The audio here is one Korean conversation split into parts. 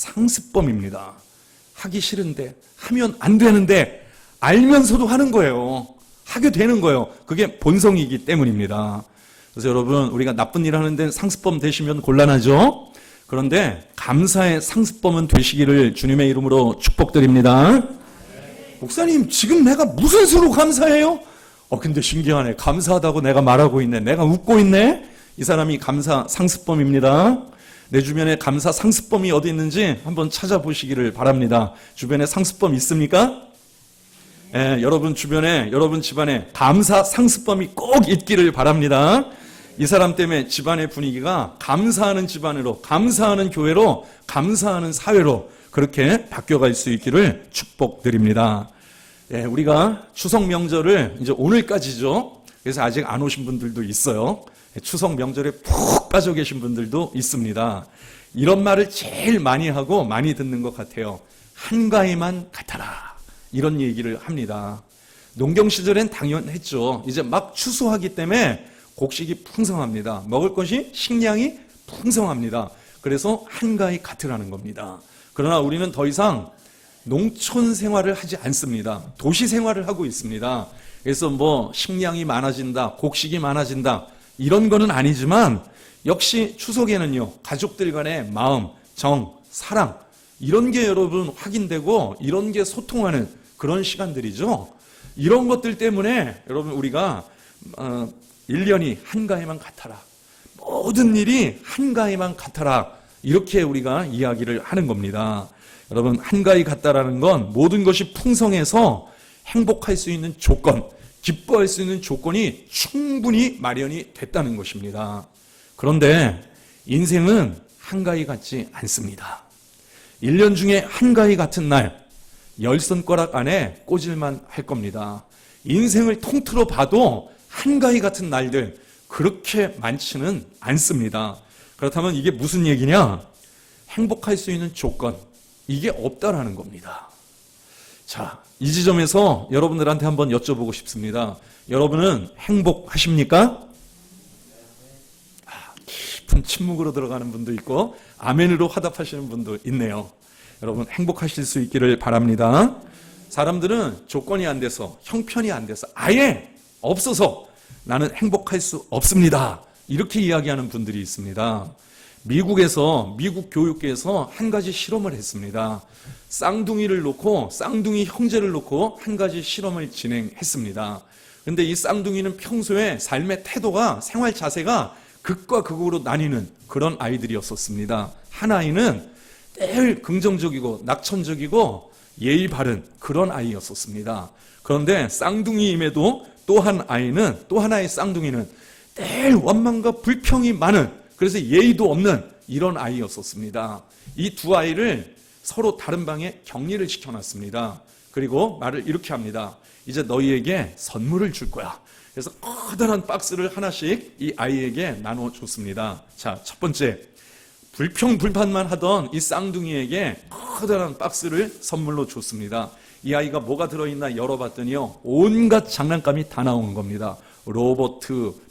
상습범입니다. 하기 싫은데, 하면 안 되는데 알면서도 하는 거예요. 하게 되는 거예요. 그게 본성이기 때문입니다. 그래서 여러분, 우리가 나쁜 일 하는 데는 상습범 되시면 곤란하죠? 그런데 감사의 상습범은 되시기를 주님의 이름으로 축복드립니다. 목사님, 지금 내가 무슨 수로 감사해요? 근데 신기하네. 감사하다고 내가 말하고 있네. 내가 웃고 있네. 이 사람이 감사 상습범입니다. 내 주변에 감사 상습범이 어디 있는지 한번 찾아보시기를 바랍니다. 주변에 상습범 있습니까? 여러분 주변에, 여러분 집안에 감사 상습범이 꼭 있기를 바랍니다. 이 사람 때문에 집안의 분위기가 감사하는 집안으로, 감사하는 교회로, 감사하는 사회로 그렇게 바뀌어갈 수 있기를 축복드립니다. 우리가 추석 명절을 이제 오늘까지죠. 그래서 아직 안 오신 분들도 있어요. 추석 명절에 푹 빠져 계신 분들도 있습니다. 이런 말을 제일 많이 하고 많이 듣는 것 같아요. 한가위만 같아라. 이런 얘기를 합니다. 농경 시절엔 당연했죠. 이제 막 추수하기 때문에 곡식이 풍성합니다. 먹을 것이 식량이 풍성합니다. 그래서 한가위 같으라는 겁니다. 그러나 우리는 더 이상 농촌 생활을 하지 않습니다. 도시 생활을 하고 있습니다. 그래서 뭐 식량이 많아진다, 곡식이 많아진다 이런 거는 아니지만 역시 추석에는요, 가족들 간의 마음, 정, 사랑 이런 게 여러분 확인되고 이런 게 소통하는 그런 시간들이죠. 이런 것들 때문에 여러분 우리가 1년이 한가위만 같아라. 모든 일이 한가위만 같아라. 이렇게 우리가 이야기를 하는 겁니다. 여러분, 한가위 같다라는 건 모든 것이 풍성해서 행복할 수 있는 조건, 기뻐할 수 있는 조건이 충분히 마련이 됐다는 것입니다. 그런데 인생은 한가위 같지 않습니다. 1년 중에 한가위 같은 날, 10손가락 안에 꽂을만 할 겁니다. 인생을 통틀어 봐도 한가위 같은 날들 그렇게 많지는 않습니다. 그렇다면 이게 무슨 얘기냐? 행복할 수 있는 조건, 이게 없다라는 겁니다. 자, 이 지점에서 여러분들한테 한번 여쭤보고 싶습니다. 여러분은 행복하십니까? 깊은 침묵으로 들어가는 분도 있고 아멘으로 화답하시는 분도 있네요. 여러분 행복하실 수 있기를 바랍니다. 사람들은 조건이 안 돼서, 형편이 안 돼서, 아예 없어서 나는 행복할 수 없습니다. 이렇게 이야기하는 분들이 있습니다. 미국 교육계에서 한 가지 실험을 했습니다. 쌍둥이를 놓고, 쌍둥이 형제를 놓고 한 가지 실험을 진행했습니다. 그런데 이 쌍둥이는 평소에 삶의 태도가, 생활 자세가 극과 극으로 나뉘는 그런 아이들이었었습니다. 한 아이는 늘 긍정적이고 낙천적이고 예의 바른 그런 아이였었습니다. 그런데 쌍둥이임에도 또 하나의 쌍둥이는 늘 원망과 불평이 많은, 그래서 예의도 없는 이런 아이였었습니다. 이 두 아이를 서로 다른 방에 격리를 시켜놨습니다. 그리고 말을 이렇게 합니다. 이제 너희에게 선물을 줄 거야. 그래서 커다란 박스를 하나씩 이 아이에게 나눠줬습니다. 자, 첫 번째, 불평불만만 하던 이 쌍둥이에게 커다란 박스를 선물로 줬습니다. 이 아이가 뭐가 들어있나 열어봤더니요, 온갖 장난감이 다 나오는 겁니다. 로봇,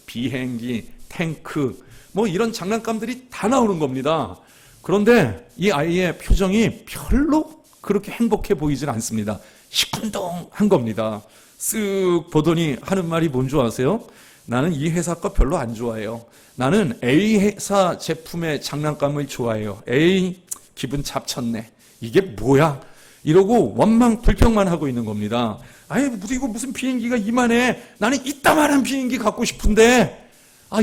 비행기, 탱크, 뭐 이런 장난감들이 다 나오는 겁니다. 그런데 이 아이의 표정이 별로 그렇게 행복해 보이질 않습니다. 시큰둥한 겁니다. 쓱 보더니 하는 말이 뭔지 아세요? 나는 이 회사 거 별로 안 좋아해요. 나는 A 회사 제품의 장난감을 좋아해요. 에이, 기분 잡쳤네. 이게 뭐야? 이러고 원망 불평만 하고 있는 겁니다. 아이, 이거 무슨 비행기가 이만해. 나는 이따만한 비행기 갖고 싶은데.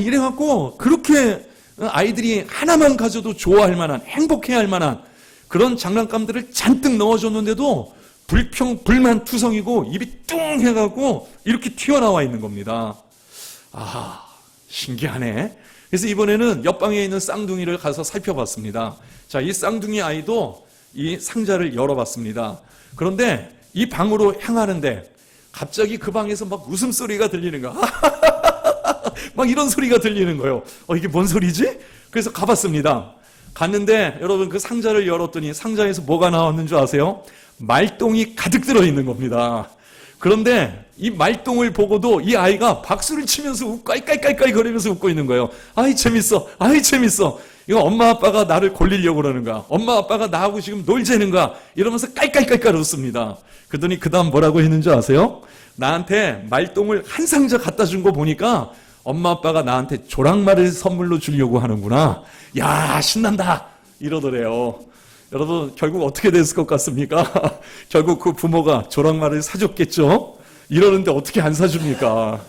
이래갖고 그렇게 아이들이 하나만 가져도 좋아할 만한, 행복해할 만한 그런 장난감들을 잔뜩 넣어줬는데도 불평, 불만 투성이고 입이 뚱 해가고 이렇게 튀어나와 있는 겁니다. 신기하네. 그래서 이번에는 옆방에 있는 쌍둥이를 가서 살펴봤습니다. 자, 이 쌍둥이 아이도 이 상자를 열어봤습니다. 그런데 이 방으로 향하는데 갑자기 그 방에서 막 웃음소리가 들리는 거야. 막 이런 소리가 들리는 거예요. 이게 뭔 소리지? 그래서 가봤습니다. 갔는데 여러분 그 상자를 열었더니 상자에서 뭐가 나왔는 줄 아세요? 말똥이 가득 들어있는 겁니다. 그런데 이 말똥을 보고도 이 아이가 박수를 치면서 깔깔깔깔 거리면서 웃고 있는 거예요. 아이 재밌어. 아이 재밌어. 이거 엄마 아빠가 나를 골리려고 그러는가? 엄마 아빠가 나하고 지금 놀자는가? 이러면서 깔깔깔깔 웃습니다. 그러더니 그 다음 뭐라고 했는지 아세요? 나한테 말똥을 한 상자 갖다 준 거 보니까 엄마 아빠가 나한테 조랑말을 선물로 주려고 하는구나. 야, 신난다. 이러더래요. 여러분, 결국 어떻게 됐을 것 같습니까? 결국 그 부모가 조랑말을 사줬겠죠? 이러는데 어떻게 안 사줍니까?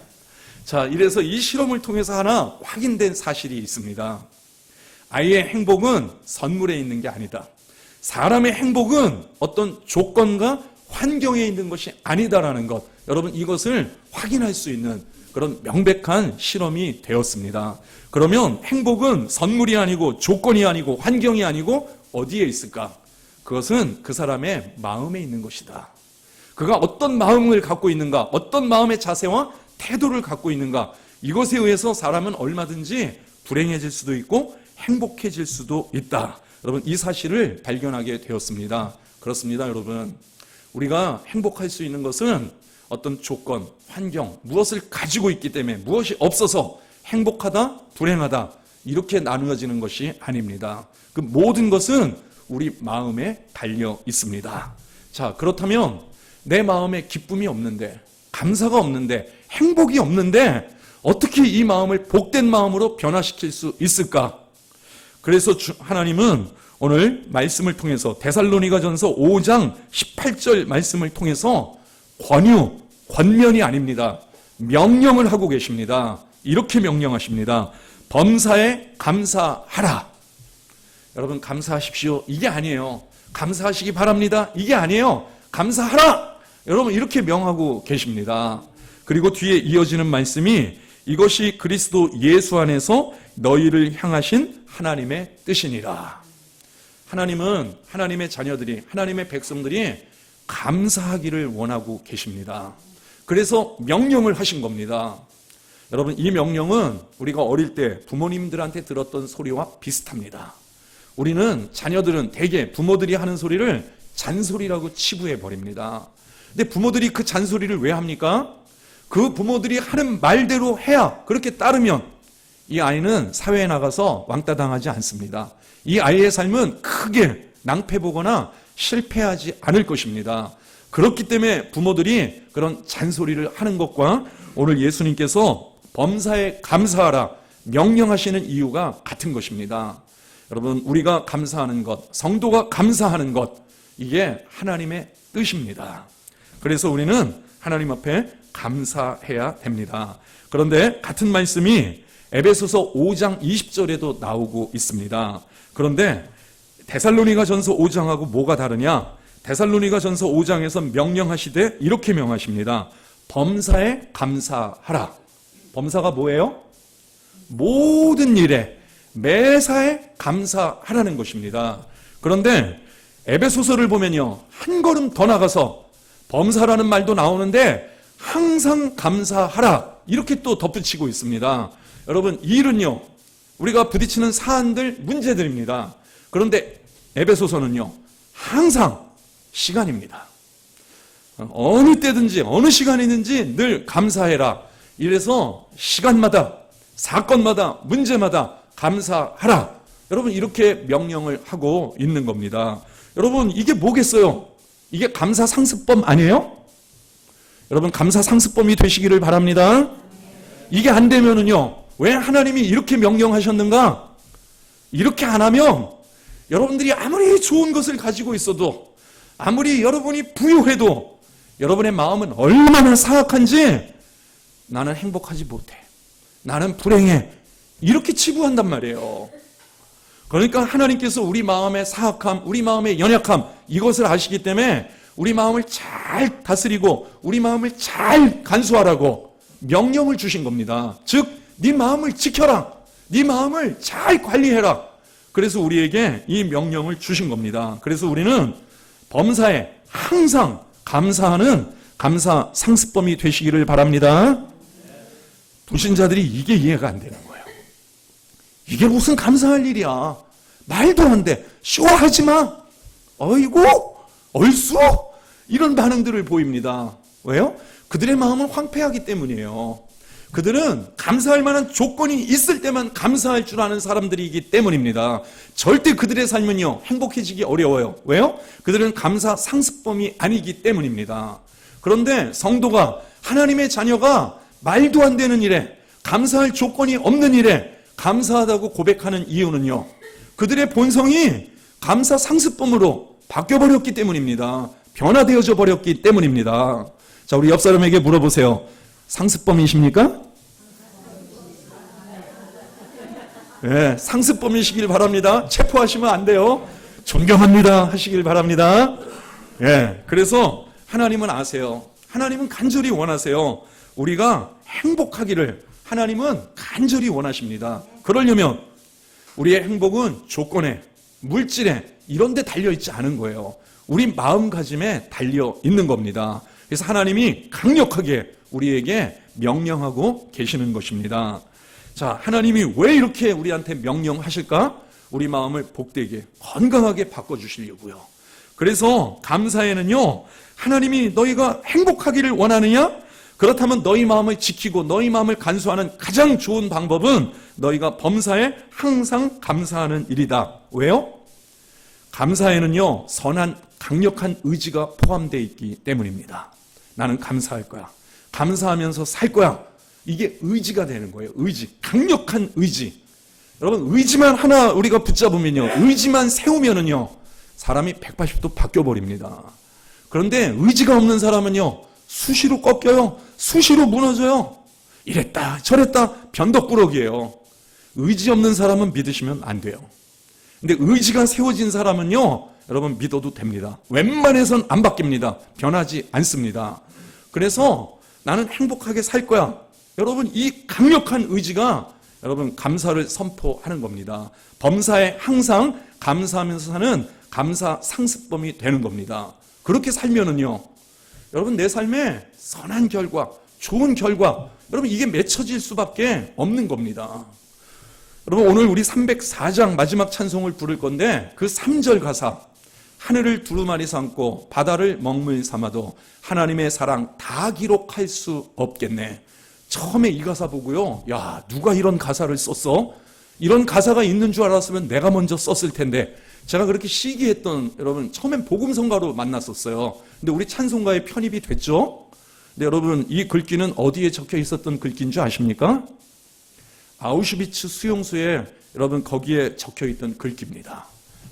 자, 이래서 이 실험을 통해서 하나 확인된 사실이 있습니다. 아이의 행복은 선물에 있는 게 아니다. 사람의 행복은 어떤 조건과 환경에 있는 것이 아니다라는 것. 여러분, 이것을 확인할 수 있는 그런 명백한 실험이 되었습니다. 그러면 행복은 선물이 아니고 조건이 아니고 환경이 아니고 어디에 있을까? 그것은 그 사람의 마음에 있는 것이다. 그가 어떤 마음을 갖고 있는가? 어떤 마음의 자세와 태도를 갖고 있는가? 이것에 의해서 사람은 얼마든지 불행해질 수도 있고 행복해질 수도 있다. 여러분, 이 사실을 발견하게 되었습니다. 그렇습니다, 여러분. 우리가 행복할 수 있는 것은 어떤 조건, 환경, 무엇을 가지고 있기 때문에 무엇이 없어서 행복하다, 불행하다 이렇게 나누어지는 것이 아닙니다. 그 모든 것은 우리 마음에 달려 있습니다. 자, 그렇다면 내 마음에 기쁨이 없는데, 감사가 없는데, 행복이 없는데 어떻게 이 마음을 복된 마음으로 변화시킬 수 있을까? 그래서 하나님은 오늘 말씀을 통해서 데살로니가전서 5장 18절 말씀을 통해서 권면이 아닙니다. 명령을 하고 계십니다. 이렇게 명령하십니다. 범사에 감사하라. 여러분, 감사하십시오. 이게 아니에요. 감사하시기 바랍니다. 이게 아니에요. 감사하라. 여러분, 이렇게 명하고 계십니다. 그리고 뒤에 이어지는 말씀이 이것이 그리스도 예수 안에서 너희를 향하신 하나님의 뜻이니라. 하나님은 하나님의 자녀들이, 하나님의 백성들이 감사하기를 원하고 계십니다. 그래서 명령을 하신 겁니다. 여러분, 이 명령은 우리가 어릴 때 부모님들한테 들었던 소리와 비슷합니다. 우리는 자녀들은 대개 부모들이 하는 소리를 잔소리라고 치부해 버립니다. 근데 부모들이 그 잔소리를 왜 합니까? 그 부모들이 하는 말대로 해야, 그렇게 따르면 이 아이는 사회에 나가서 왕따 당하지 않습니다. 이 아이의 삶은 크게 낭패보거나 실패하지 않을 것입니다. 그렇기 때문에 부모들이 그런 잔소리를 하는 것과 오늘 예수님께서 범사에 감사하라 명령하시는 이유가 같은 것입니다. 여러분, 우리가 감사하는 것, 성도가 감사하는 것, 이게 하나님의 뜻입니다. 그래서 우리는 하나님 앞에 감사해야 됩니다. 그런데 같은 말씀이 에베소서 5장 20절에도 나오고 있습니다. 그런데 데살로니가전서 5장하고 뭐가 다르냐? 데살로니가전서 5장에서 명령하시되 이렇게 명하십니다. 범사에 감사하라. 범사가 뭐예요? 모든 일에 매사에 감사하라는 것입니다. 그런데 에베소서를 보면요, 한 걸음 더 나가서 범사라는 말도 나오는데 항상 감사하라 이렇게 또 덧붙이고 있습니다. 여러분, 이 일은요, 우리가 부딪히는 사안들, 문제들입니다. 그런데 에베소서는요, 항상 시간입니다. 어느 때든지 어느 시간이든지 늘 감사해라. 이래서 시간마다, 사건마다, 문제마다 감사하라. 여러분, 이렇게 명령을 하고 있는 겁니다. 여러분, 이게 뭐겠어요? 이게 감사 상습범 아니에요? 여러분, 감사 상습범이 되시기를 바랍니다. 이게 안 되면은요, 왜 하나님이 이렇게 명령하셨는가? 이렇게 안 하면 여러분들이 아무리 좋은 것을 가지고 있어도, 아무리 여러분이 부유해도 여러분의 마음은 얼마나 사악한지 나는 행복하지 못해, 나는 불행해, 이렇게 치부한단 말이에요. 그러니까 하나님께서 우리 마음의 사악함, 우리 마음의 연약함, 이것을 아시기 때문에 우리 마음을 잘 다스리고 우리 마음을 잘 간수하라고 명령을 주신 겁니다. 즉, 네 마음을 지켜라, 네 마음을 잘 관리해라. 그래서 우리에게 이 명령을 주신 겁니다. 그래서 우리는 범사에 항상 감사하는 감사 상습범이 되시기를 바랍니다. 불신자들이 이게 이해가 안 되는 거예요. 이게 무슨 감사할 일이야. 말도 안 돼. 쇼하지 마. 어이구, 얼쑤? 이런 반응들을 보입니다. 왜요? 그들의 마음은 황폐하기 때문이에요. 그들은 감사할 만한 조건이 있을 때만 감사할 줄 아는 사람들이기 때문입니다. 절대 그들의 삶은요, 행복해지기 어려워요. 왜요? 그들은 감사 상습범이 아니기 때문입니다. 그런데 성도가, 하나님의 자녀가 말도 안 되는 일에, 감사할 조건이 없는 일에 감사하다고 고백하는 이유는요, 그들의 본성이 감사 상습범으로 바뀌어버렸기 때문입니다. 변화되어져 버렸기 때문입니다. 자, 우리 옆 사람에게 물어보세요. 상습범이십니까? 네, 상습범이시길 바랍니다. 체포하시면 안 돼요. 존경합니다 하시길 바랍니다. 네, 그래서 하나님은 아세요. 하나님은 간절히 원하세요. 우리가 행복하기를 하나님은 간절히 원하십니다. 그러려면 우리의 행복은 조건에, 물질에 이런 데 달려있지 않은 거예요. 우리 마음가짐에 달려 있는 겁니다. 그래서 하나님이 강력하게 우리에게 명령하고 계시는 것입니다. 자, 하나님이 왜 이렇게 우리한테 명령하실까? 우리 마음을 복되게, 건강하게 바꿔주시려고요. 그래서 감사에는요, 하나님이 너희가 행복하기를 원하느냐? 그렇다면 너희 마음을 지키고 너희 마음을 간수하는 가장 좋은 방법은 너희가 범사에 항상 감사하는 일이다. 왜요? 감사에는요, 선한 강력한 의지가 포함되어 있기 때문입니다. 나는 감사할 거야. 감사하면서 살 거야. 이게 의지가 되는 거예요. 의지. 강력한 의지. 여러분, 의지만 하나 우리가 붙잡으면요, 의지만 세우면은요, 사람이 180도 바뀌어버립니다. 그런데 의지가 없는 사람은요, 수시로 꺾여요. 수시로 무너져요. 이랬다 저랬다 변덕꾸러기예요. 의지 없는 사람은 믿으시면 안 돼요. 근데 의지가 세워진 사람은요, 여러분 믿어도 됩니다. 웬만해선 안 바뀝니다. 변하지 않습니다. 그래서 나는 행복하게 살 거야. 여러분, 이 강력한 의지가 여러분 감사를 선포하는 겁니다. 범사에 항상 감사하면서 사는 감사 상습범이 되는 겁니다. 그렇게 살면은요, 여러분 내 삶에 선한 결과, 좋은 결과, 여러분 이게 맺혀질 수밖에 없는 겁니다. 여러분, 오늘 우리 304장 마지막 찬송을 부를 건데 그 3절 가사, 하늘을 두루마리 삼고 바다를 먹물 삼아도 하나님의 사랑 다 기록할 수 없겠네. 처음에 이 가사 보고요, 야, 누가 이런 가사를 썼어? 이런 가사가 있는 줄 알았으면 내가 먼저 썼을 텐데, 제가 그렇게 시기했던, 여러분 처음엔 복음성가로 만났었어요. 근데 우리 찬송가에 편입이 됐죠. 근데 여러분, 이 글귀는 어디에 적혀 있었던 글귀인 줄 아십니까? 아우슈비츠 수용소에 여러분 거기에 적혀 있던 글귀입니다.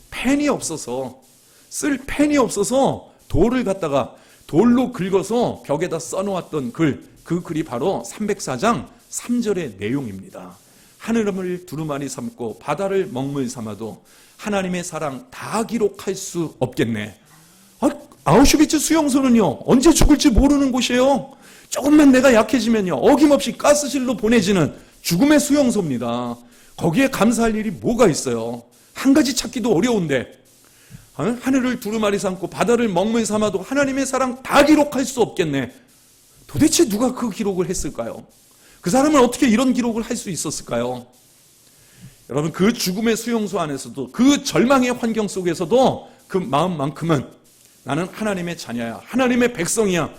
펜이 없어서, 쓸 펜이 없어서 돌을 갖다가 돌로 긁어서 벽에다 써놓았던 글, 그 글이 바로 304장 3절의 내용입니다. 하늘을 두루마리 삼고 바다를 먹물 삼아도 하나님의 사랑 다 기록할 수 없겠네. 아우슈비츠 수용소는요, 언제 죽을지 모르는 곳이에요. 조금만 내가 약해지면요, 어김없이 가스실로 보내지는 죽음의 수용소입니다. 거기에 감사할 일이 뭐가 있어요? 한 가지 찾기도 어려운데, 하늘을 두루마리 삼고 바다를 먹물 삼아도 하나님의 사랑 다 기록할 수 없겠네. 도대체 누가 그 기록을 했을까요? 그 사람은 어떻게 이런 기록을 할 수 있었을까요? 여러분, 그 죽음의 수용소 안에서도, 그 절망의 환경 속에서도 그 마음만큼은 나는 하나님의 자녀야, 하나님의 백성이야,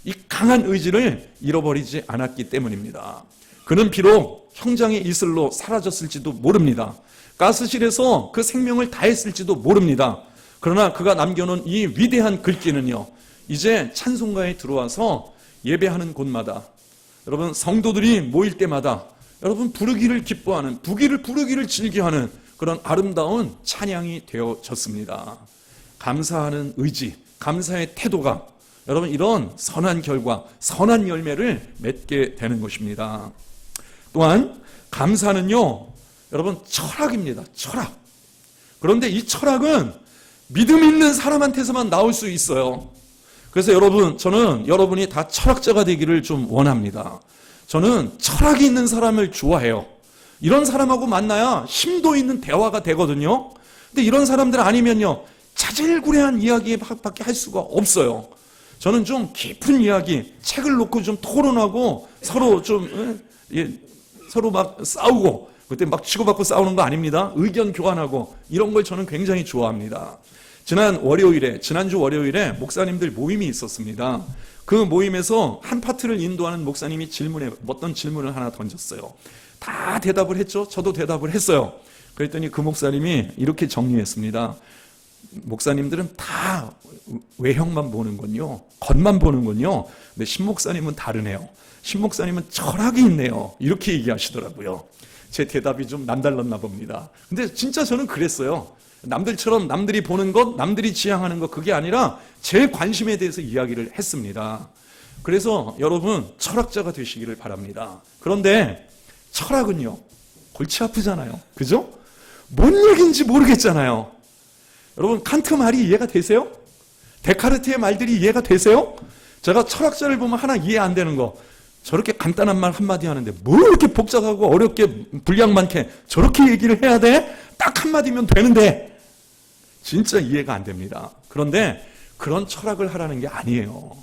이 강한 의지를 잃어버리지 않았기 때문입니다. 그는 비록 형장의 이슬로 사라졌을지도 모릅니다. 가스실에서 그 생명을 다했을지도 모릅니다. 그러나 그가 남겨놓은 이 위대한 글귀는요, 이제 찬송가에 들어와서 예배하는 곳마다, 여러분 성도들이 모일 때마다 여러분 부르기를 기뻐하는, 부르기를 즐겨하는 그런 아름다운 찬양이 되어졌습니다. 감사하는 의지, 감사의 태도가 여러분 이런 선한 결과, 선한 열매를 맺게 되는 것입니다. 또한 감사는요, 여러분 철학입니다. 철학. 그런데 이 철학은 믿음 있는 사람한테서만 나올 수 있어요. 그래서 여러분, 저는 여러분이 다 철학자가 되기를 좀 원합니다. 저는 철학이 있는 사람을 좋아해요. 이런 사람하고 만나야 심도 있는 대화가 되거든요. 근데 이런 사람들 아니면요, 자질구레한 이야기밖에 할 수가 없어요. 저는 좀 깊은 이야기, 책을 놓고 좀 토론하고 서로 좀 서로 막 싸우고, 그때 막 치고받고 싸우는 거 아닙니다. 의견 교환하고 이런 걸 저는 굉장히 좋아합니다. 지난주 월요일에 목사님들 모임이 있었습니다. 그 모임에서 한 파트를 인도하는 목사님이 어떤 질문을 하나 던졌어요. 다 대답을 했죠. 저도 대답을 했어요. 그랬더니 그 목사님이 이렇게 정리했습니다. 목사님들은 다 외형만 보는군요. 겉만 보는군요. 근데 신목사님은 다르네요. 신목사님은 철학이 있네요. 이렇게 얘기하시더라고요. 제 대답이 좀 남달랐나 봅니다. 근데 진짜 저는 그랬어요. 남들처럼 남들이 보는 것, 남들이 지향하는 것, 그게 아니라 제 관심에 대해서 이야기를 했습니다. 그래서 여러분 철학자가 되시기를 바랍니다. 그런데 철학은요, 골치 아프잖아요. 그죠? 뭔 얘기인지 모르겠잖아요. 여러분 칸트 말이 이해가 되세요? 데카르트의 말들이 이해가 되세요? 제가 철학자를 보면 하나 이해 안 되는 거, 저렇게 간단한 말 한마디 하는데 뭘 이렇게 복잡하고 어렵게 분량 많게 저렇게 얘기를 해야 돼? 딱 한마디면 되는데 진짜 이해가 안 됩니다. 그런데 그런 철학을 하라는 게 아니에요.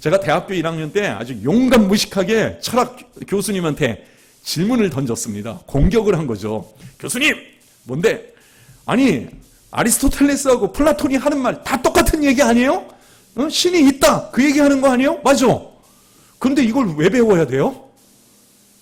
제가 대학교 1학년 때 아주 용감무식하게 철학 교수님한테 질문을 던졌습니다. 공격을 한 거죠. 교수님, 뭔데? 아니, 아리스토텔레스하고 플라톤이 하는 말 다 똑같은 얘기 아니에요? 신이 있다, 그 얘기하는 거 아니에요? 맞아. 그런데 이걸 왜 배워야 돼요?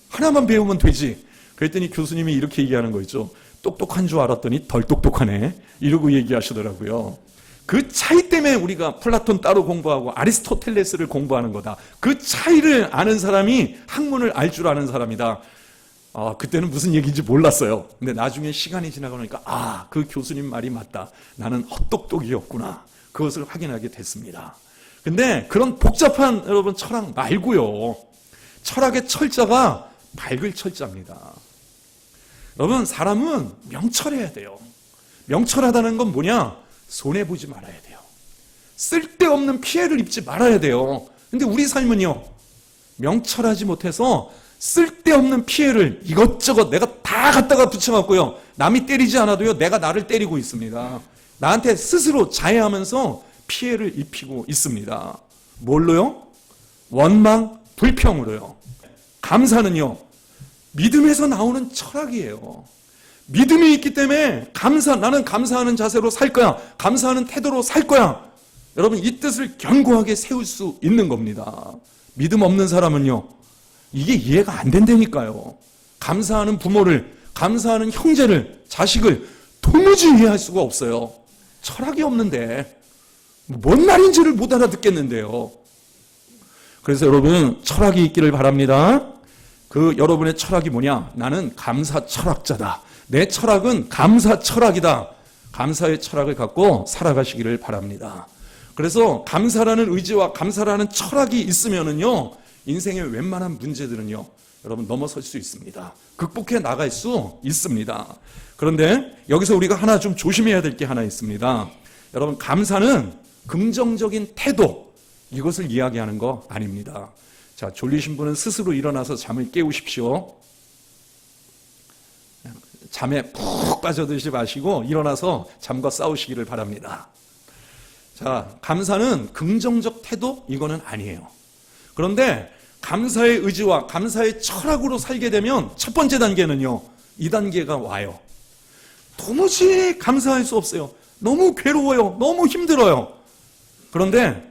하나만 배우면 되지. 그랬더니 교수님이 이렇게 얘기하는 거 있죠. 똑똑한 줄 알았더니 덜 똑똑하네, 이러고 얘기하시더라고요. 그 차이 때문에 우리가 플라톤 따로 공부하고 아리스토텔레스를 공부하는 거다. 그 차이를 아는 사람이 학문을 알 줄 아는 사람이다. 그때는 무슨 얘기인지 몰랐어요. 근데 나중에 시간이 지나고 나니까 그 교수님 말이 맞다. 나는 헛똑똑이었구나. 그것을 확인하게 됐습니다. 근데 그런 복잡한 여러분 철학 말고요. 철학의 철자가 밝을 철자입니다. 여러분 사람은 명철해야 돼요. 명철하다는 건 뭐냐? 손해보지 말아야 돼요. 쓸데없는 피해를 입지 말아야 돼요. 근데 우리 삶은요, 명철하지 못해서 쓸데없는 피해를 이것저것 내가 다 갖다가 붙여갖고요, 남이 때리지 않아도요 내가 나를 때리고 있습니다. 나한테 스스로 자해하면서 피해를 입히고 있습니다. 뭘로요? 원망, 불평으로요. 감사는요, 믿음에서 나오는 철학이에요. 믿음이 있기 때문에 나는 감사하는 자세로 살 거야, 감사하는 태도로 살 거야. 여러분 이 뜻을 견고하게 세울 수 있는 겁니다. 믿음 없는 사람은요, 이게 이해가 안 된다니까요. 감사하는 부모를, 감사하는 형제를, 자식을 도무지 이해할 수가 없어요. 철학이 없는데 뭔 말인지를 못 알아듣겠는데요. 그래서 여러분 철학이 있기를 바랍니다. 그 여러분의 철학이 뭐냐? 나는 감사 철학자다. 내 철학은 감사 철학이다. 감사의 철학을 갖고 살아가시기를 바랍니다. 그래서 감사라는 의지와 감사라는 철학이 있으면은요, 인생의 웬만한 문제들은요, 여러분 넘어설 수 있습니다. 극복해 나갈 수 있습니다. 그런데 여기서 우리가 하나 좀 조심해야 될 게 하나 있습니다. 여러분 감사는 긍정적인 태도, 이것을 이야기하는 거 아닙니다. 자, 졸리신 분은 스스로 일어나서 잠을 깨우십시오. 잠에 푹 빠져들지 마시고 일어나서 잠과 싸우시기를 바랍니다. 자, 감사는 긍정적 태도, 이거는 아니에요. 그런데 감사의 의지와 감사의 철학으로 살게 되면 첫 번째 단계는요, 이 단계가 와요. 도무지 감사할 수 없어요. 너무 괴로워요. 너무 힘들어요. 그런데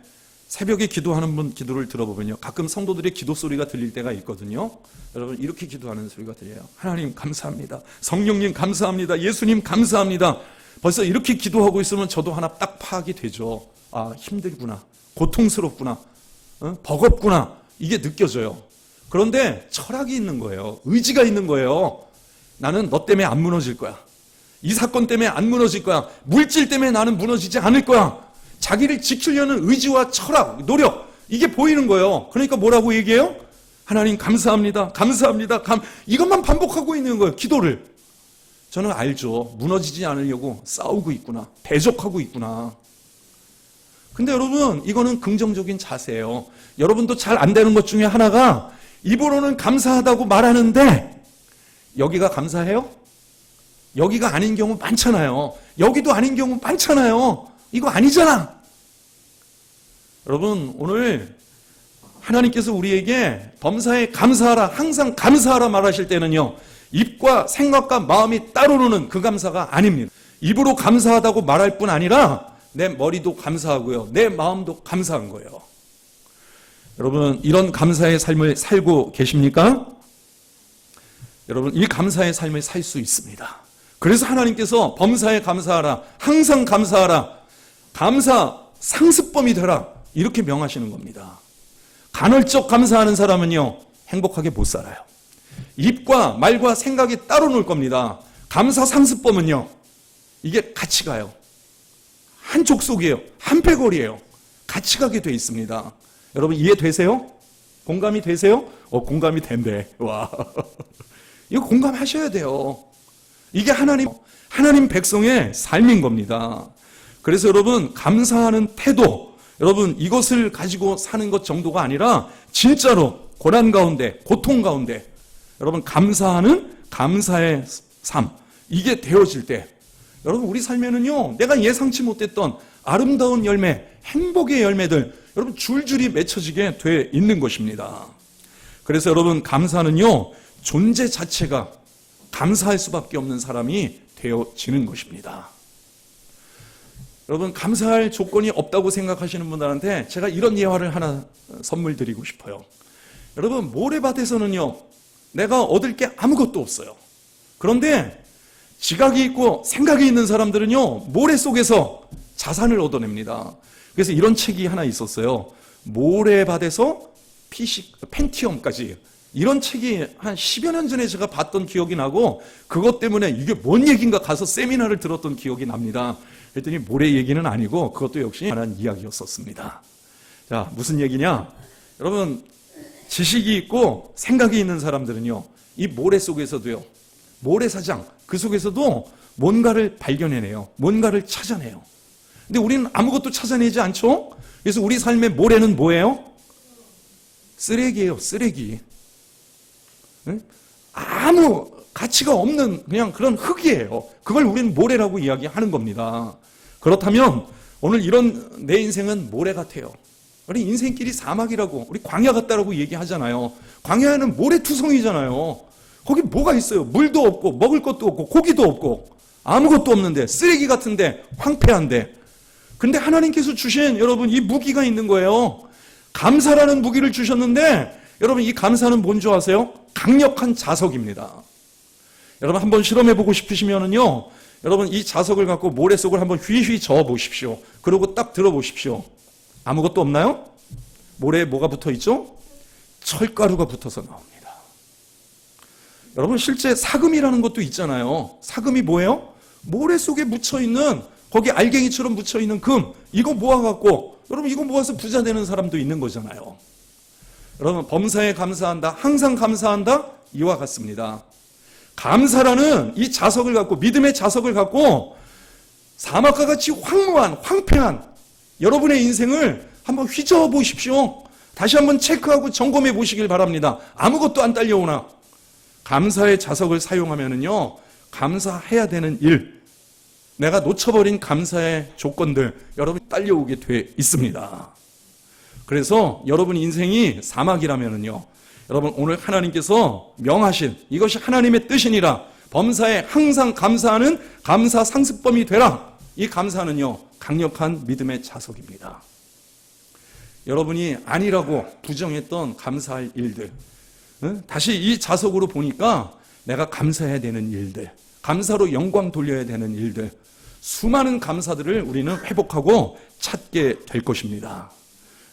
새벽에 기도하는 분 기도를 들어보면요, 가끔 성도들의 기도 소리가 들릴 때가 있거든요. 여러분 이렇게 기도하는 소리가 들려요. 하나님 감사합니다. 성령님 감사합니다. 예수님 감사합니다. 벌써 이렇게 기도하고 있으면 저도 하나 딱 파악이 되죠. 힘들구나, 고통스럽구나, 버겁구나, 이게 느껴져요. 그런데 철학이 있는 거예요. 의지가 있는 거예요. 나는 너 때문에 안 무너질 거야. 이 사건 때문에 안 무너질 거야. 물질 때문에 나는 무너지지 않을 거야. 자기를 지키려는 의지와 철학, 노력, 이게 보이는 거예요. 그러니까 뭐라고 얘기해요? 하나님 감사합니다. 감사합니다. 이것만 반복하고 있는 거예요. 기도를. 저는 알죠. 무너지지 않으려고 싸우고 있구나. 대적하고 있구나. 근데 여러분 이거는 긍정적인 자세예요. 여러분도 잘 안 되는 것 중에 하나가, 입으로는 감사하다고 말하는데 여기가 감사해요? 여기가 아닌 경우 많잖아요. 여기도 아닌 경우 많잖아요. 이거 아니잖아. 여러분 오늘 하나님께서 우리에게 범사에 감사하라, 항상 감사하라 말하실 때는요, 입과 생각과 마음이 따로 노는 그 감사가 아닙니다. 입으로 감사하다고 말할 뿐 아니라 내 머리도 감사하고요. 내 마음도 감사한 거예요. 여러분, 이런 감사의 삶을 살고 계십니까? 여러분, 이 감사의 삶을 살 수 있습니다. 그래서 하나님께서 범사에 감사하라, 항상 감사하라, 감사 상습범이 되라, 이렇게 명하시는 겁니다. 간헐적 감사하는 사람은요, 행복하게 못 살아요. 입과 말과 생각이 따로 놀 겁니다. 감사 상습범은요, 이게 같이 가요. 한 족속이에요. 한 패거리예요. 같이 가게 돼 있습니다. 여러분, 이해되세요? 공감이 되세요? 공감이 된대. 와. 이거 공감하셔야 돼요. 이게 하나님 백성의 삶인 겁니다. 그래서 여러분, 감사하는 태도, 여러분, 이것을 가지고 사는 것 정도가 아니라 진짜로 고난 가운데, 고통 가운데 여러분, 감사하는 감사의 삶, 이게 되어질 때 여러분, 우리 삶에는요, 내가 예상치 못했던 아름다운 열매, 행복의 열매들 여러분 줄줄이 맺혀지게 돼 있는 것입니다. 그래서 여러분, 감사는요, 존재 자체가 감사할 수밖에 없는 사람이 되어지는 것입니다. 여러분, 감사할 조건이 없다고 생각하시는 분들한테 제가 이런 예화를 하나 선물 드리고 싶어요. 여러분, 모래밭에서는요, 내가 얻을 게 아무것도 없어요. 그런데 지각이 있고 생각이 있는 사람들은요, 모래 속에서 자산을 얻어냅니다. 그래서 이런 책이 하나 있었어요. 모래밭에서 펜티엄까지. 이런 책이 한 10여 년 전에 제가 봤던 기억이 나고, 그것 때문에 이게 뭔 얘기인가 가서 세미나를 들었던 기억이 납니다. 그랬더니 모래 얘기는 아니고 그것도 역시 하나의 이야기였었습니다. 자, 무슨 얘기냐? 여러분, 지식이 있고 생각이 있는 사람들은요, 이 모래 속에서도요, 모래사장, 그 속에서도 뭔가를 발견해내요. 뭔가를 찾아내요. 근데 우리는 아무것도 찾아내지 않죠? 그래서 우리 삶의 모래는 뭐예요? 쓰레기예요, 쓰레기. 아무 가치가 없는 그냥 그런 흙이에요. 그걸 우리는 모래라고 이야기하는 겁니다. 그렇다면 오늘 이런 내 인생은 모래 같아요. 우리 인생길이 사막이라고, 우리 광야 같다라고 얘기하잖아요. 광야에는 모래투성이잖아요. 거기 뭐가 있어요? 물도 없고 먹을 것도 없고 고기도 없고 아무것도 없는데, 쓰레기 같은데, 황폐한데. 근데 하나님께서 주신 여러분 이 무기가 있는 거예요. 감사라는 무기를 주셨는데, 여러분 이 감사는 뭔지 아세요? 강력한 자석입니다. 여러분 한번 실험해보고 싶으시면은요, 여러분 이 자석을 갖고 모래 속을 한번 휘휘 저어 보십시오. 그리고 딱 들어보십시오. 아무것도 없나요? 모래에 뭐가 붙어 있죠? 철가루가 붙어서 나옵니다. 여러분, 실제 사금이라는 것도 있잖아요. 사금이 뭐예요? 모래 속에 묻혀있는, 거기 알갱이처럼 묻혀있는 금, 이거 모아갖고, 여러분 이거 모아서 부자 되는 사람도 있는 거잖아요. 여러분, 범사에 감사한다, 항상 감사한다, 이와 같습니다. 감사라는 이 자석을 갖고, 믿음의 자석을 갖고 사막과 같이 황무한, 황폐한 여러분의 인생을 한번 휘저어 보십시오. 다시 한번 체크하고 점검해 보시길 바랍니다. 아무것도 안 딸려오나? 감사의 자석을 사용하면은요, 감사해야 되는 일, 내가 놓쳐버린 감사의 조건들, 여러분이 딸려오게 돼 있습니다. 그래서 여러분 인생이 사막이라면은요, 여러분 오늘 하나님께서 명하신 이것이 하나님의 뜻이니라, 범사에 항상 감사하는 감사 상습범이 되라. 이 감사는요, 강력한 믿음의 자석입니다. 여러분이 아니라고 부정했던 감사할 일들, 다시 이 자석으로 보니까 내가 감사해야 되는 일들, 감사로 영광 돌려야 되는 일들, 수많은 감사들을 우리는 회복하고 찾게 될 것입니다.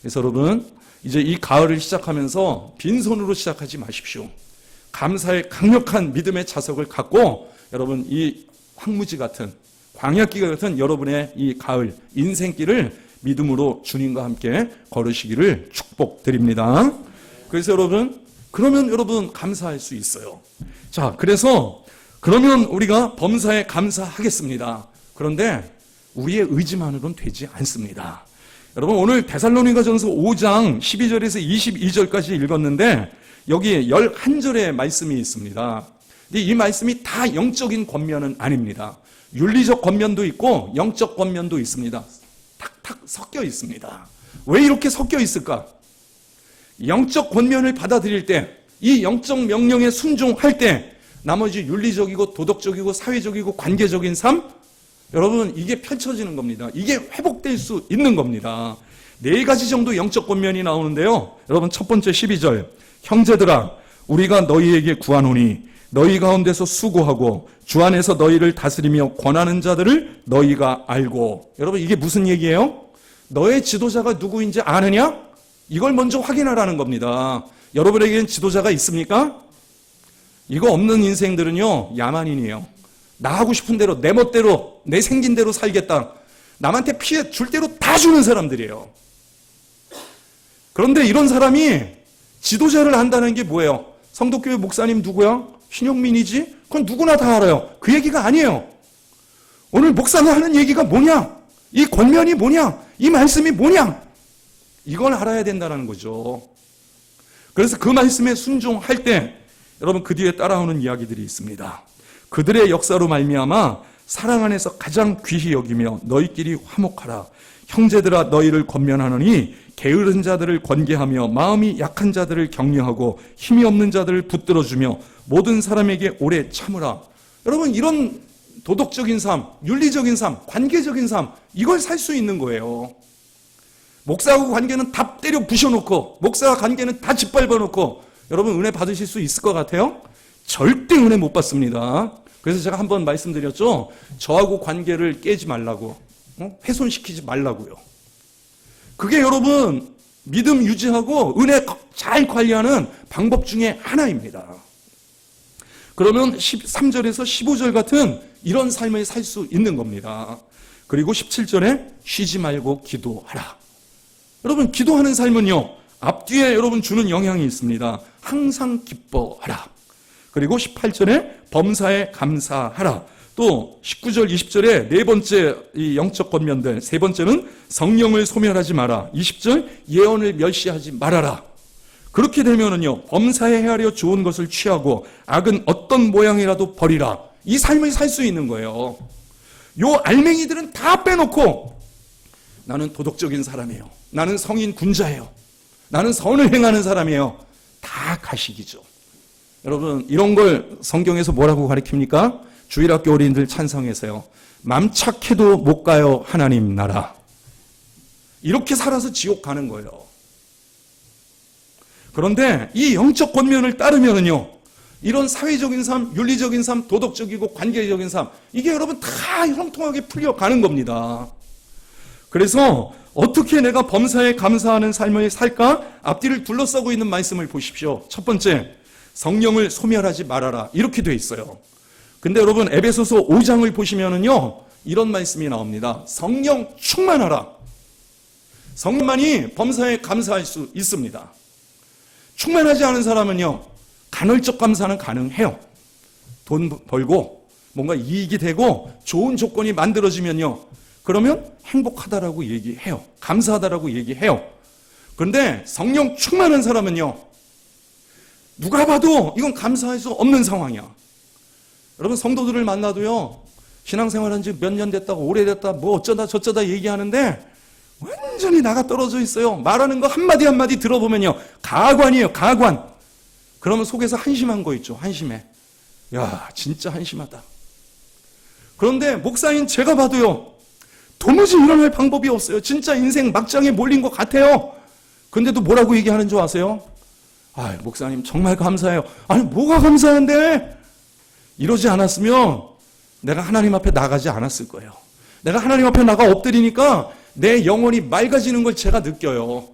그래서 여러분, 이제 이 가을을 시작하면서 빈손으로 시작하지 마십시오. 감사의 강력한 믿음의 자석을 갖고 여러분 이 황무지 같은, 광야길 같은 여러분의 이 가을 인생길을 믿음으로 주님과 함께 걸으시기를 축복드립니다. 그래서 여러분, 그러면 여러분 감사할 수 있어요. 자, 그래서 그러면 우리가 범사에 감사하겠습니다. 그런데 우리의 의지만으로는 되지 않습니다. 여러분, 오늘 데살로니가전서 5장 12절에서 22절까지 읽었는데 여기에 11절의 말씀이 있습니다. 근데 이 말씀이 다 영적인 권면은 아닙니다. 윤리적 권면도 있고 영적 권면도 있습니다. 탁탁 섞여 있습니다. 왜 이렇게 섞여 있을까? 영적 권면을 받아들일 때, 이 영적 명령에 순종할 때 나머지 윤리적이고 도덕적이고 사회적이고 관계적인 삶, 여러분, 이게 펼쳐지는 겁니다. 이게 회복될 수 있는 겁니다. 4가지 정도 영적 권면이 나오는데요. 여러분, 첫 번째 12절. 형제들아, 우리가 너희에게 구하노니 너희 가운데서 수고하고 주 안에서 너희를 다스리며 권하는 자들을 너희가 알고. 여러분, 이게 무슨 얘기예요? 너의 지도자가 누구인지 아느냐? 이걸 먼저 확인하라는 겁니다. 여러분에게는 지도자가 있습니까? 이거 없는 인생들은요, 야만인이에요. 나 하고 싶은 대로, 내 멋대로, 내 생긴 대로 살겠다. 남한테 피해 줄 대로 다 주는 사람들이에요. 그런데 이런 사람이 지도자를 한다는 게 뭐예요? 성도교회 목사님 누구야? 신영민이지? 그건 누구나 다 알아요. 그 얘기가 아니에요. 오늘 목사가 하는 얘기가 뭐냐? 이 권면이 뭐냐? 이 말씀이 뭐냐? 이걸 알아야 된다는 거죠. 그래서 그 말씀에 순종할 때 여러분, 그 뒤에 따라오는 이야기들이 있습니다. 그들의 역사로 말미암아 사랑 안에서 가장 귀히 여기며 너희끼리 화목하라. 형제들아, 너희를 권면하노니 게으른 자들을 권계하며 마음이 약한 자들을 격려하고 힘이 없는 자들을 붙들어주며 모든 사람에게 오래 참으라. 여러분, 이런 도덕적인 삶, 윤리적인 삶, 관계적인 삶, 이걸 살 수 있는 거예요. 목사하고 관계는 다 때려 부셔놓고, 목사와 관계는 다 짓밟아놓고, 여러분 은혜 받으실 수 있을 것 같아요? 절대 은혜 못 받습니다. 그래서 제가 한번 말씀드렸죠. 저하고 관계를 깨지 말라고, 훼손시키지 말라고요. 그게 여러분 믿음 유지하고 은혜 잘 관리하는 방법 중에 하나입니다. 그러면 13절에서 15절 같은 이런 삶을 살 수 있는 겁니다. 그리고 17절에 쉬지 말고 기도하라. 여러분, 기도하는 삶은요, 앞뒤에 여러분 주는 영향이 있습니다. 항상 기뻐하라. 그리고 18절에 범사에 감사하라. 또 19절, 20절에 네 번째 이 영적 권면들, 세 번째는 성령을 소멸하지 마라. 20절 예언을 멸시하지 말아라. 그렇게 되면은요, 범사에 헤아려 좋은 것을 취하고 악은 어떤 모양이라도 버리라. 이 삶을 살 수 있는 거예요. 요 알맹이들은 다 빼놓고 나는 도덕적인 사람이에요. 나는 성인 군자예요. 나는 선을 행하는 사람이에요. 다 가식이죠. 여러분, 이런 걸 성경에서 뭐라고 가르칩니까? 주일학교 어린이들 찬성에서요. 맘 착해도 못 가요, 하나님 나라. 이렇게 살아서 지옥 가는 거예요. 그런데 이 영적 권면을 따르면은요, 이런 사회적인 삶, 윤리적인 삶, 도덕적이고 관계적인 삶, 이게 여러분 다 형통하게 풀려가는 겁니다. 그래서 어떻게 내가 범사에 감사하는 삶을 살까? 앞뒤를 둘러싸고 있는 말씀을 보십시오. 첫 번째, 성령을 소멸하지 말아라. 이렇게 돼 있어요. 근데 여러분, 에베소서 5장을 보시면은요, 이런 말씀이 나옵니다. 성령 충만하라. 성령만이 범사에 감사할 수 있습니다. 충만하지 않은 사람은요, 간헐적 감사는 가능해요. 돈 벌고 뭔가 이익이 되고 좋은 조건이 만들어지면요, 그러면 행복하다라고 얘기해요. 감사하다라고 얘기해요. 그런데 성령 충만한 사람은요, 누가 봐도 이건 감사할 수 없는 상황이야. 여러분, 성도들을 만나도요, 신앙생활한 지 몇 년 됐다고, 오래됐다, 뭐 어쩌다 저쩌다 얘기하는데 완전히 나가 떨어져 있어요. 말하는 거 한마디 한마디 들어보면요, 가관이에요, 가관. 그러면 속에서 한심한 거 있죠, 한심해. 야, 진짜 한심하다. 그런데 목사인 제가 봐도요, 도무지 일어날 방법이 없어요. 진짜 인생 막장에 몰린 것 같아요. 근데도 뭐라고 얘기하는 줄 아세요? 아, 목사님 정말 감사해요. 아니, 뭐가 감사한데? 이러지 않았으면 내가 하나님 앞에 나가지 않았을 거예요. 내가 하나님 앞에 나가 엎드리니까 내 영혼이 맑아지는 걸 제가 느껴요.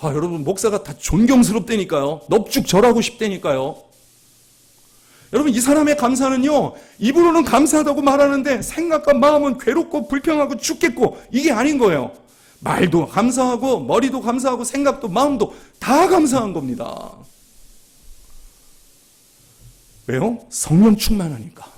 아, 여러분, 목사가 다 존경스럽다니까요. 넙죽 절하고 싶다니까요. 여러분, 이 사람의 감사는요, 입으로는 감사하다고 말하는데 생각과 마음은 괴롭고 불평하고 죽겠고, 이게 아닌 거예요. 말도 감사하고 머리도 감사하고 생각도 마음도 다 감사한 겁니다. 왜요? 성령 충만하니까.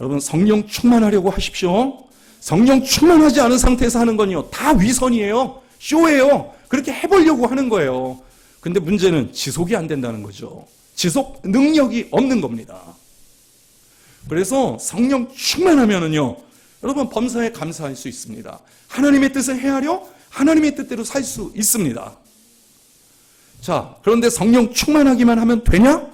여러분, 성령 충만하려고 하십시오. 성령 충만하지 않은 상태에서 하는 건요, 다 위선이에요. 쇼예요. 그렇게 해보려고 하는 거예요. 근데 문제는 지속이 안 된다는 거죠. 지속 능력이 없는 겁니다. 그래서 성령 충만하면은요, 여러분, 범사에 감사할 수 있습니다. 하나님의 뜻을 헤아려 하나님의 뜻대로 살 수 있습니다. 자, 그런데 성령 충만하기만 하면 되냐?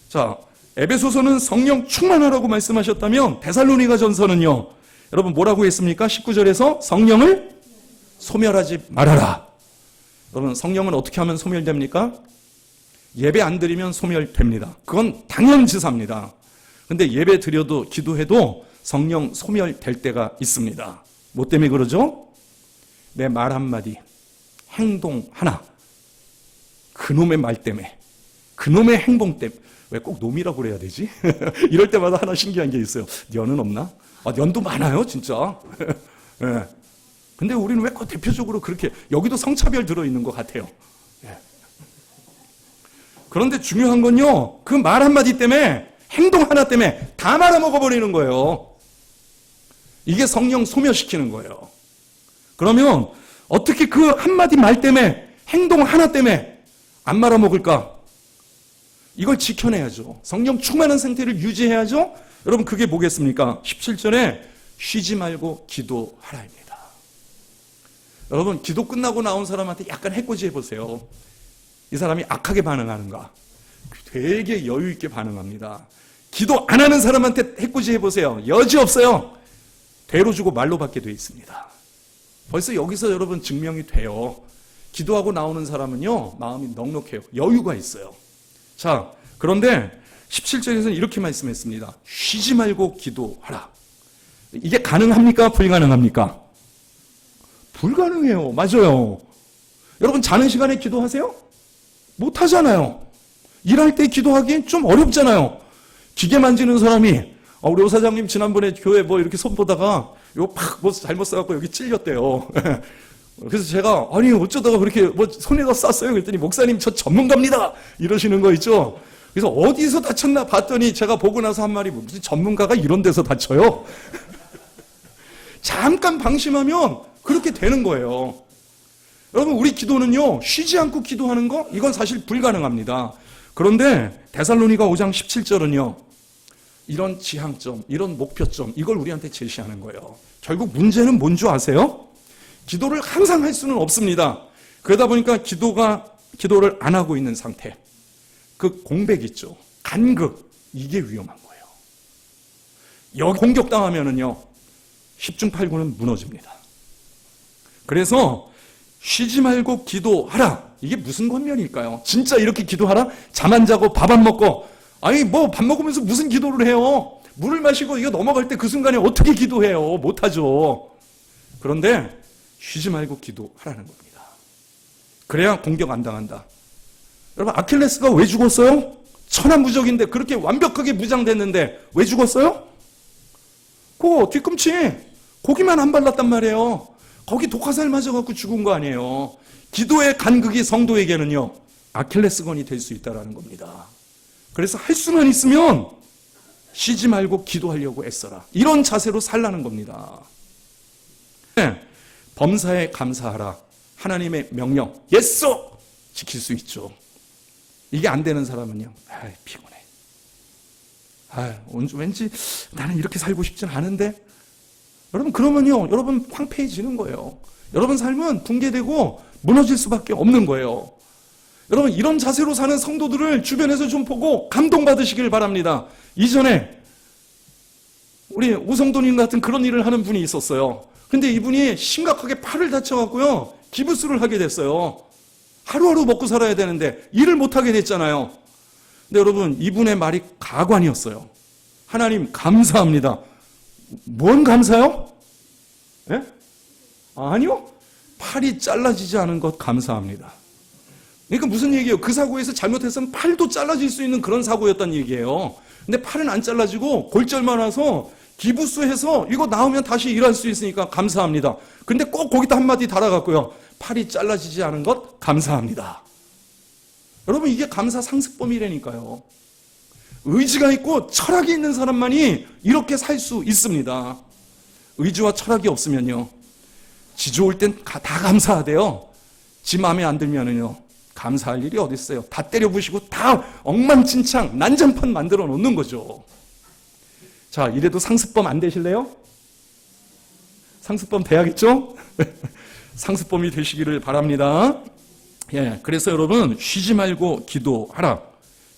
자, 에베소서는 성령 충만하라고 말씀하셨다면 데살로니가 전서는요, 여러분 뭐라고 했습니까? 19절에서 성령을 소멸하지 말아라. 여러분 성령은 어떻게 하면 소멸됩니까? 예배 안 드리면 소멸됩니다. 그건 당연지사입니다. 근데 예배 드려도 기도해도 성령 소멸될 때가 있습니다. 뭐 때문에 그러죠? 내 말 한마디, 행동 하나, 그놈의 말 때문에, 그놈의 행동 때문에. 왜 꼭 놈이라고 그래야 되지? 이럴 때마다 하나 신기한 게 있어요. 년은 없나? 년도 많아요 진짜. 네. 근데 우리는 왜 꼭 대표적으로 그렇게, 여기도 성차별 들어있는 것 같아요. 네. 그런데 중요한 건요, 그 말 한마디 때문에, 행동 하나 때문에 다 말아먹어버리는 거예요. 이게 성령 소멸시키는 거예요. 그러면 어떻게 그 한마디 말 때문에, 행동 하나 때문에 안 말아먹을까? 이걸 지켜내야죠. 성령 충만한 상태를 유지해야죠. 여러분 그게 뭐겠습니까? 17절에 쉬지 말고 기도하라입니다. 여러분 기도 끝나고 나온 사람한테 약간 해코지 해보세요. 이 사람이 악하게 반응하는가? 되게 여유 있게 반응합니다. 기도 안 하는 사람한테 해코지 해보세요. 여지 없어요. 대로 주고 말로 받게 돼 있습니다. 벌써 여기서 여러분 증명이 돼요. 기도하고 나오는 사람은요, 마음이 넉넉해요. 여유가 있어요. 자, 그런데 17절에서는 이렇게 말씀했습니다. 쉬지 말고 기도하라. 이게 가능합니까? 불가능합니까? 불가능해요. 맞아요. 여러분 자는 시간에 기도하세요? 못하잖아요. 일할 때 기도하기 좀 어렵잖아요. 기계 만지는 사람이 우리 오 사장님 지난번에 교회 뭐 이렇게 손 보다가 이거 팍 뭐 잘못 써갖고 여기 찔렸대요. 그래서 제가 아니 어쩌다가 그렇게 뭐 손에다 쌌어요? 그랬더니 목사님 저 전문가입니다 이러시는 거 있죠. 그래서 어디서 다쳤나 봤더니 제가 보고 나서 한 말이 무슨 전문가가 이런 데서 다쳐요? 잠깐 방심하면 그렇게 되는 거예요. 여러분 우리 기도는요, 쉬지 않고 기도하는 거 이건 사실 불가능합니다. 그런데 데살로니가 5장 17절은요, 이런 지향점, 이런 목표점, 이걸 우리한테 제시하는 거예요. 결국 문제는 뭔 줄 아세요? 기도를 항상 할 수는 없습니다. 그러다 보니까 기도를 안 하고 있는 상태, 그 공백 있죠, 간극, 이게 위험한 거예요. 여기 공격당하면은요 10중 8구는 무너집니다. 그래서 쉬지 말고 기도하라. 이게 무슨 권면일까요? 진짜 이렇게 기도하라? 잠 안 자고 밥 안 먹고, 아니 뭐 밥 먹으면서 무슨 기도를 해요? 물을 마시고 이거 넘어갈 때 그 순간에 어떻게 기도해요? 못하죠. 그런데 쉬지 말고 기도하라는 겁니다. 그래야 공격 안 당한다. 여러분 아킬레스가 왜 죽었어요? 천하무적인데, 그렇게 완벽하게 무장됐는데 왜 죽었어요? 그 뒤꿈치 고기만 안 발랐단 말이에요. 거기 독화살 맞아갖고 죽은 거 아니에요. 기도의 간극이 성도에게는요 아킬레스건이 될 수 있다는 겁니다. 그래서 할 수만 있으면 쉬지 말고 기도하려고 애써라. 이런 자세로 살라는 겁니다. 네, 범사에 감사하라. 하나님의 명령 예수 지킬 수 있죠. 이게 안 되는 사람은요, 피곤해. 왠지 나는 이렇게 살고 싶진 않은데. 여러분 그러면요, 여러분 황폐해지는 거예요. 여러분 삶은 붕괴되고 무너질 수밖에 없는 거예요. 여러분 이런 자세로 사는 성도들을 주변에서 좀 보고 감동받으시길 바랍니다. 이전에 우리 오성도님 같은 그런 일을 하는 분이 있었어요. 근데 이분이 심각하게 팔을 다쳐갖고요 기부스를 하게 됐어요. 하루하루 먹고 살아야 되는데 일을 못하게 됐잖아요. 근데 여러분 이분의 말이 가관이었어요. 하나님 감사합니다. 뭔 감사요? 예? 아니요, 팔이 잘라지지 않은 것 감사합니다. 그러니까 무슨 얘기예요? 그 사고에서 잘못했으면 팔도 잘라질 수 있는 그런 사고였다는 얘기예요. 근데 팔은 안 잘라지고 골절만 와서 기부스해서 이거 나오면 다시 일할 수 있으니까 감사합니다. 근데 꼭 거기다 한마디 달아갖고요, 팔이 잘라지지 않은 것 감사합니다. 여러분 이게 감사 상습범이라니까요. 의지가 있고 철학이 있는 사람만이 이렇게 살 수 있습니다. 의지와 철학이 없으면요, 지 좋을 땐 다 감사하대요. 지 마음에 안 들면은요 감사할 일이 어디 있어요. 다 때려부시고 다 엉망진창 난장판 만들어 놓는 거죠. 자, 이래도 상습범 안 되실래요? 상습범 돼야겠죠? 상습범이 되시기를 바랍니다. 예, 그래서 여러분 쉬지 말고 기도하라.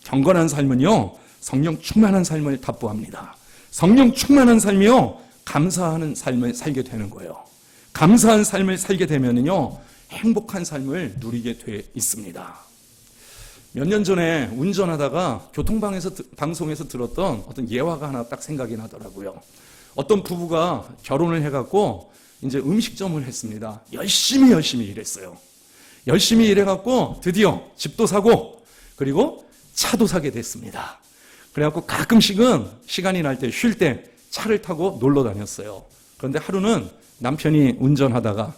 경건한 삶은요 성령 충만한 삶을 답보합니다. 성령 충만한 삶이요, 감사하는 삶을 살게 되는 거예요. 감사한 삶을 살게 되면요, 행복한 삶을 누리게 돼 있습니다. 몇 년 전에 운전하다가 방송에서 들었던 어떤 예화가 하나 딱 생각이 나더라고요. 어떤 부부가 결혼을 해갖고 이제 음식점을 했습니다. 열심히 일했어요. 열심히 일해갖고 드디어 집도 사고 그리고 차도 사게 됐습니다. 그래갖고 가끔씩은 시간이 날 때 쉴 때 차를 타고 놀러 다녔어요. 그런데 하루는 남편이 운전하다가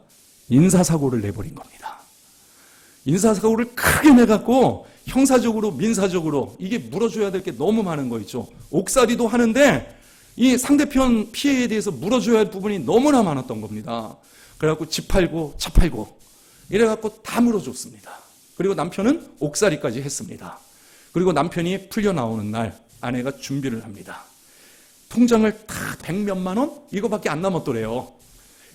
인사사고를 내버린 겁니다. 인사사고를 크게 내갖고 형사적으로 민사적으로 이게 물어줘야 될 게 너무 많은 거 있죠. 옥살이도 하는데 이 상대편 피해에 대해서 물어줘야 할 부분이 너무나 많았던 겁니다. 그래갖고 집 팔고 차 팔고 이래갖고 다 물어줬습니다. 그리고 남편은 옥살이까지 했습니다. 그리고 남편이 풀려 나오는 날 아내가 준비를 합니다. 통장을 다 100몇만 원? 이거밖에 안 남았더래요.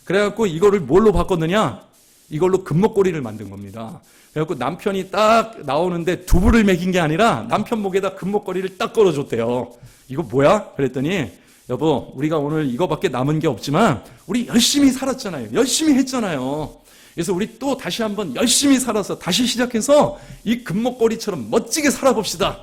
그래갖고 이거를 뭘로 바꿨느냐? 이걸로 금목걸이를 만든 겁니다. 그래갖고 남편이 딱 나오는데 두부를 먹인 게 아니라 남편 목에다 금목걸이를 딱 걸어줬대요. 이거 뭐야? 그랬더니 여보, 우리가 오늘 이거밖에 남은 게 없지만 우리 열심히 살았잖아요. 열심히 했잖아요. 그래서 우리 또 다시 한번 열심히 살아서 다시 시작해서 이 금목걸이처럼 멋지게 살아봅시다.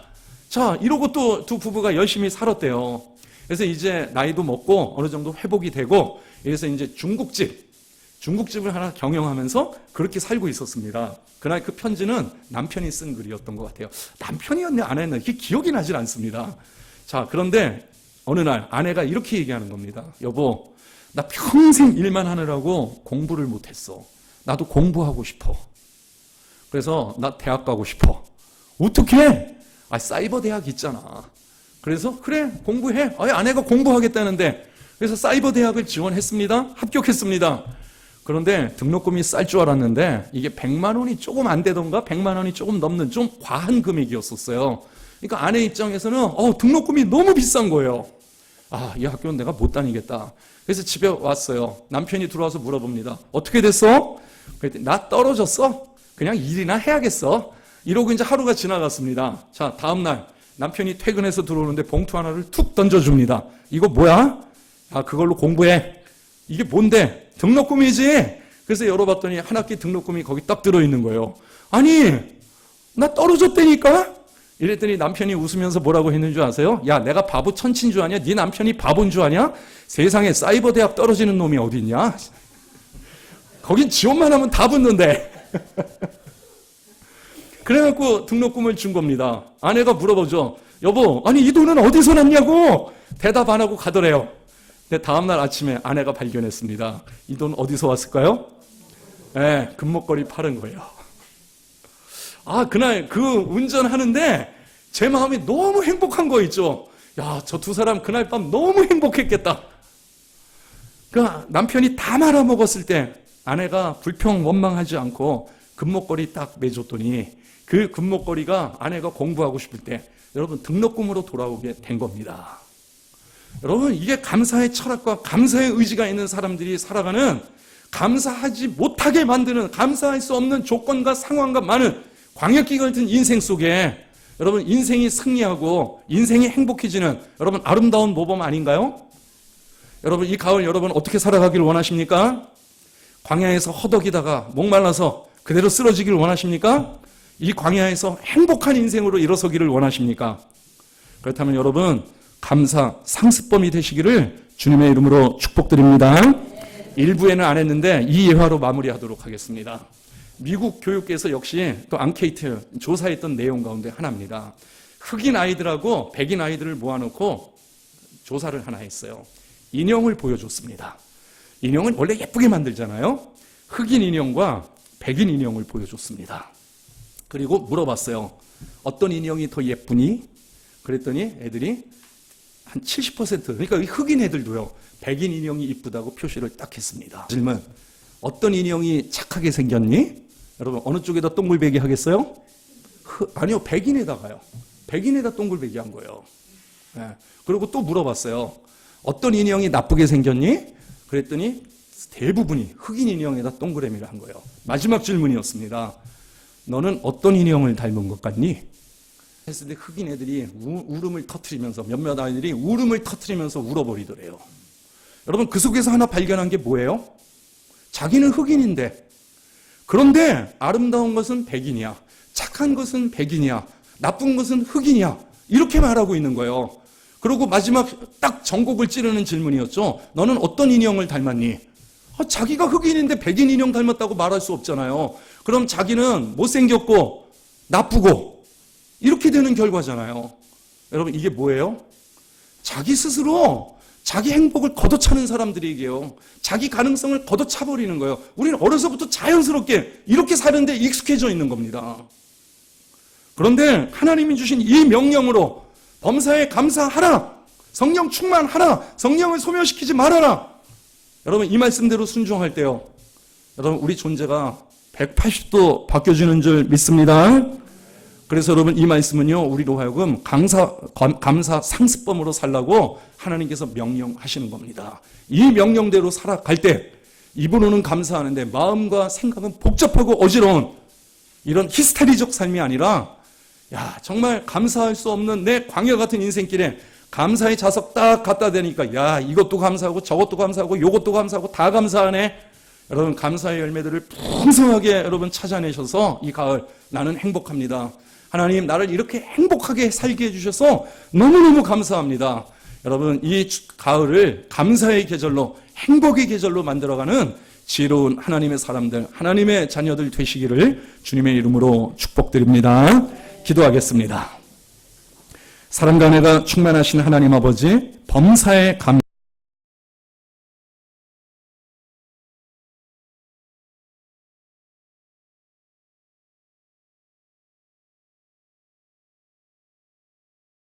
자, 이러고 또 두 부부가 열심히 살았대요. 그래서 이제 나이도 먹고 어느 정도 회복이 되고 그래서 이제 중국집을 하나 경영하면서 그렇게 살고 있었습니다. 그날 그 편지는 남편이 쓴 글이었던 것 같아요. 남편이었네, 아내였네, 이게 기억이 나질 않습니다. 자, 그런데 어느 날 아내가 이렇게 얘기하는 겁니다. 여보, 나 평생 일만 하느라고 공부를 못했어. 나도 공부하고 싶어. 그래서 나 대학 가고 싶어. 어떻게? 사이버 대학 있잖아. 그래서 그래, 공부해. 아내가 공부하겠다는데. 그래서 사이버 대학을 지원했습니다. 합격했습니다. 그런데 등록금이 쌀 줄 알았는데 이게 100만 원이 조금 안 되던가 100만 원이 조금 넘는 좀 과한 금액이었었어요. 그러니까 아내 입장에서는 등록금이 너무 비싼 거예요. 이 학교는 내가 못 다니겠다. 그래서 집에 왔어요. 남편이 들어와서 물어봅니다. 어떻게 됐어? 그랬더니 나 떨어졌어. 그냥 일이나 해야겠어. 이러고 이제 하루가 지나갔습니다. 자, 다음날 남편이 퇴근해서 들어오는데 봉투 하나를 툭 던져줍니다. 이거 뭐야? 그걸로 공부해. 이게 뭔데? 등록금이지. 그래서 열어봤더니 한 학기 등록금이 거기 딱 들어있는 거예요. 아니, 나 떨어졌다니까? 이랬더니 남편이 웃으면서 뭐라고 했는 줄 아세요? 야, 내가 바보 천친 줄 아냐? 네 남편이 바본 줄 아냐? 세상에 사이버 대학 떨어지는 놈이 어디 있냐? 거긴 지원만 하면 다 붙는데. 그래갖고 등록금을 준 겁니다. 아내가 물어보죠. 여보, 아니 이 돈은 어디서 났냐고? 대답 안 하고 가더래요. 근데 다음날 아침에 아내가 발견했습니다. 이 돈 어디서 왔을까요? 네, 금목걸이 팔은 거예요. 그날 그 운전하는데 제 마음이 너무 행복한 거 있죠. 야, 저 두 사람 그날 밤 너무 행복했겠다. 그러니까 남편이 다 말아먹었을 때 아내가 불평 원망하지 않고 금목걸이 딱 매줬더니 그 금목걸이가 아내가 공부하고 싶을 때 여러분 등록금으로 돌아오게 된 겁니다. 여러분, 이게 감사의 철학과 감사의 의지가 있는 사람들이 살아가는, 감사하지 못하게 만드는, 감사할 수 없는 조건과 상황과 많은 광역기 같은 인생 속에 여러분 인생이 승리하고 인생이 행복해지는 여러분 아름다운 모범 아닌가요? 여러분 이 가을 여러분 어떻게 살아가기를 원하십니까? 광야에서 허덕이다가 목말라서 그대로 쓰러지기를 원하십니까? 이 광야에서 행복한 인생으로 일어서기를 원하십니까? 그렇다면 여러분 감사 상습범이 되시기를 주님의 이름으로 축복드립니다. 1부에는 안 했는데 이 예화로 마무리하도록 하겠습니다. 미국 교육계에서 역시 또 앙케이트 조사했던 내용 가운데 하나입니다. 흑인 아이들하고 백인 아이들을 모아놓고 조사를 하나 했어요. 인형을 보여줬습니다. 인형은 원래 예쁘게 만들잖아요. 흑인 인형과 백인 인형을 보여줬습니다. 그리고 물어봤어요. 어떤 인형이 더 예쁘니? 그랬더니 애들이 한 70%, 그러니까 흑인 애들도요, 백인 인형이 이쁘다고 표시를 딱 했습니다. 질문, 어떤 인형이 착하게 생겼니? 여러분 어느 쪽에다 동글베기 하겠어요? 아니요, 백인에다가요. 백인에다 동글베기 한 거예요. 네. 그리고 또 물어봤어요. 어떤 인형이 나쁘게 생겼니? 그랬더니 대부분이 흑인 인형에다 동그라미를 한 거예요. 마지막 질문이었습니다. 너는 어떤 인형을 닮은 것 같니? 했을 때 흑인 애들이 울음을 터뜨리면서 몇몇 아이들이 울음을 터뜨리면서 울어버리더래요. 여러분 그 속에서 하나 발견한 게 뭐예요? 자기는 흑인인데 그런데 아름다운 것은 백인이야. 착한 것은 백인이야. 나쁜 것은 흑인이야. 이렇게 말하고 있는 거예요. 그리고 마지막 딱 전곡을 찌르는 질문이었죠. 너는 어떤 인형을 닮았니? 자기가 흑인인데 백인 인형 닮았다고 말할 수 없잖아요. 그럼 자기는 못생겼고 나쁘고 이렇게 되는 결과잖아요. 여러분 이게 뭐예요? 자기 스스로 자기 행복을 걷어차는 사람들이게요. 자기 가능성을 걷어차버리는 거예요. 우리는 어려서부터 자연스럽게 이렇게 사는데 익숙해져 있는 겁니다. 그런데 하나님이 주신 이 명령으로 범사에 감사하라, 성령 충만하라, 성령을 소멸시키지 말아라. 여러분 이 말씀대로 순종할 때요, 여러분 우리 존재가 180도 바뀌어지는 줄 믿습니다. 그래서 여러분 이 말씀은요 우리로 하여금 감사 상습범으로 살라고 하나님께서 명령하시는 겁니다. 이 명령대로 살아갈 때 입으로는 감사하는데 마음과 생각은 복잡하고 어지러운 이런 히스테리적 삶이 아니라 정말 감사할 수 없는 내 광야 같은 인생길에 감사의 자석 딱 갖다 대니까 이것도 감사하고 저것도 감사하고 요것도 감사하고 다 감사하네. 여러분 감사의 열매들을 풍성하게 여러분 찾아내셔서 이 가을 나는 행복합니다. 하나님 나를 이렇게 행복하게 살게 해주셔서 너무너무 감사합니다. 여러분 이 가을을 감사의 계절로 행복의 계절로 만들어가는 지혜로운 하나님의 사람들, 하나님의 자녀들 되시기를 주님의 이름으로 축복드립니다. 기도하겠습니다. 사랑과 은혜가 충만하신 하나님 아버지, 범사에